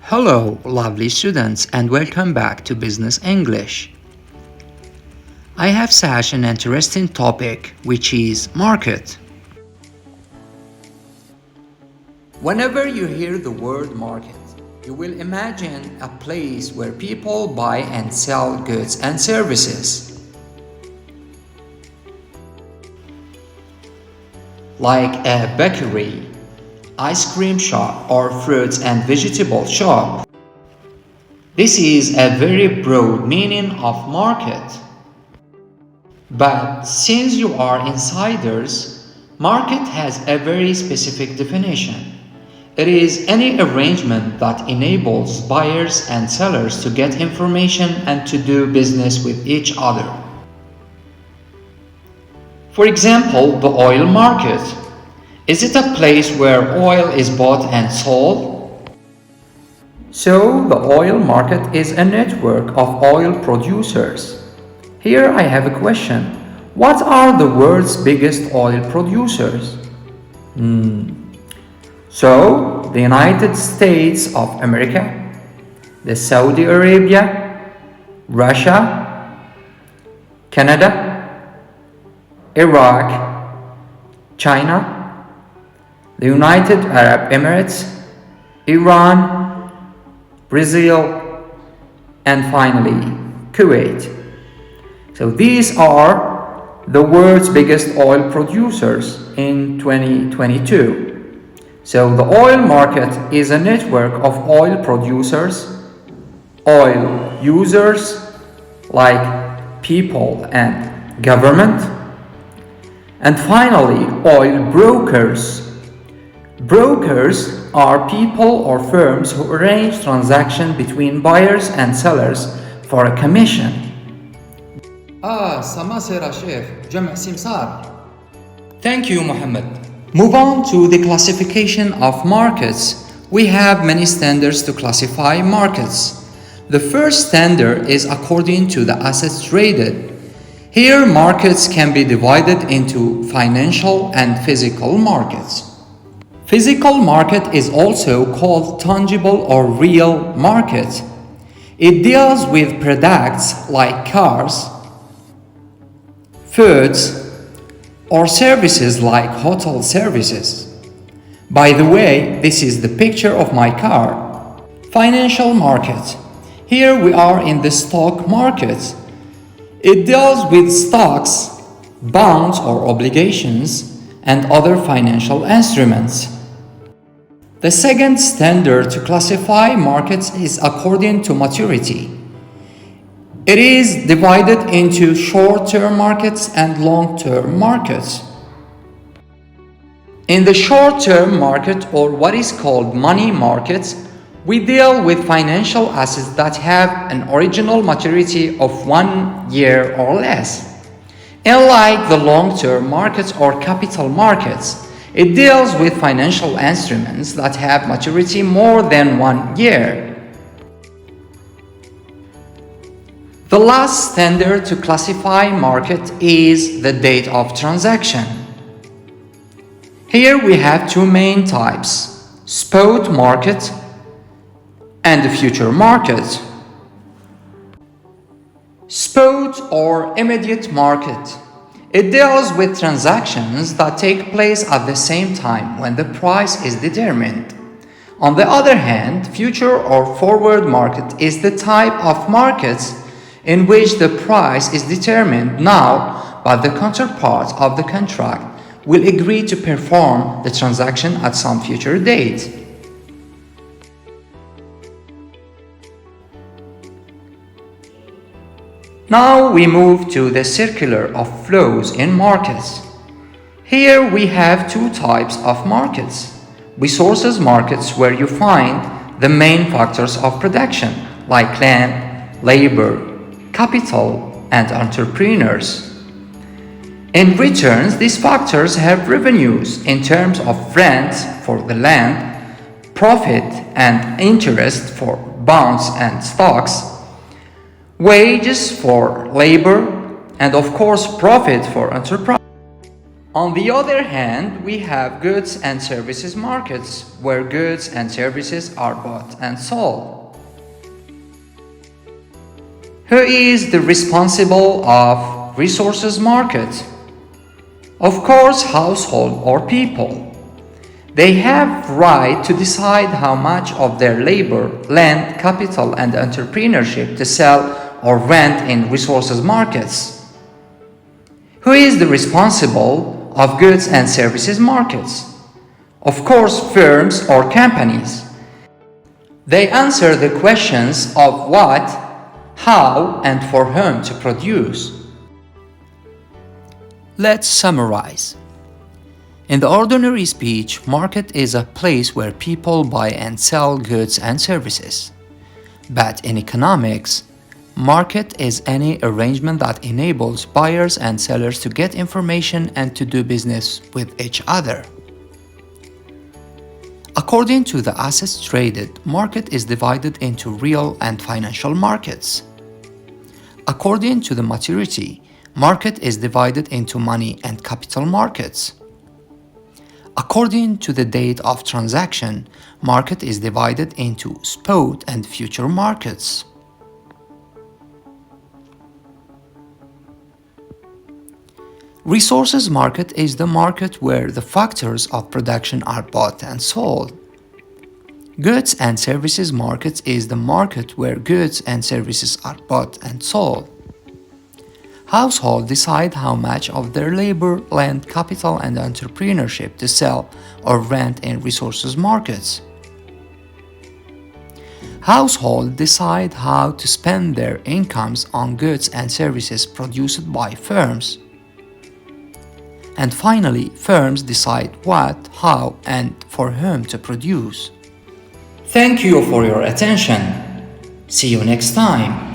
Hello, lovely students, and welcome back to Business English. I have such an interesting topic, which is market. Whenever you hear the word market, you will imagine a place where people buy and sell goods and services. Like a bakery, ice cream shop, or fruits and vegetable shop. This is a very broad meaning of market. But since you are insiders, market has a very specific definition. It is any arrangement that enables buyers and sellers to get information and to do business with each other. For example, the oil market. Is it a place where oil is bought and sold? So, the oil market is a network of oil producers. Here I have a question. What are the world's biggest oil producers? So, the United States of America, the Saudi Arabia, Russia, Canada, Iraq, China, the United Arab Emirates, Iran, Brazil, and finally Kuwait. So these are the world's biggest oil producers in 2022. So the oil market is a network of oil producers, oil users like people and government, and finally oil brokers. Brokers are people or firms who arrange transactions between buyers and sellers for a commission. سماسرة شيف جمع سمسار. Thank you, Mohammed. Move on to the classification of markets. We have many standards to classify markets. The first standard is according to the assets traded. Here, markets can be divided into financial and physical markets. Physical market is also called tangible or real market. It deals with products like cars, foods, or services like hotel services. By the way, this is the picture of my car. Financial market. Here we are in the stock market. It deals with stocks, bonds or obligations, and other financial instruments. The second standard to classify markets is according to maturity. It is divided into short-term markets and long-term markets. In the short-term market, or what is called money markets, we deal with financial assets that have an original maturity of 1 year or less. Unlike the long-term markets or capital markets, it deals with financial instruments that have maturity more than 1 year. The last standard to classify market is the date of transaction. Here we have two main types, spot market and the future market. Spot or immediate market. It deals with transactions that take place at the same time when the price is determined. On the other hand, future or forward market is the type of markets in which the price is determined now, but the counterpart of the contract will agree to perform the transaction at some future date. Now we move to the circular of flows in markets. Here we have two types of markets. Resources markets, where you find the main factors of production like land, labor, capital, and entrepreneurs. In returns, these factors have revenues in terms of rent for the land, profit and interest for bonds and stocks, wages for labor, and of course profit for enterprise. On the other hand, we have goods and services markets, where goods and services are bought and sold. Who is the responsible of resources market? Of course, household or people. They have right to decide how much of their labor, land, capital, and entrepreneurship to sell or rent in resources markets. Who is the responsible of goods and services markets? Of course, firms or companies. They answer the questions of what, how, and for whom to produce. Let's summarize. In the ordinary speech, market is a place where people buy and sell goods and services. But in economics, market is any arrangement that enables buyers and sellers to get information and to do business with each other. According to the assets traded, market is divided into real and financial markets. According to the maturity, market is divided into money and capital markets. According to the date of transaction, market is divided into spot and future markets. Resources market is the market where the factors of production are bought and sold. Goods and services market is the market where goods and services are bought and sold. Households decide how much of their labor, land, capital, and entrepreneurship to sell or rent in resources markets. Households decide how to spend their incomes on goods and services produced by firms. And finally, firms decide what, how, and for whom to produce. Thank you for your attention. See you next time.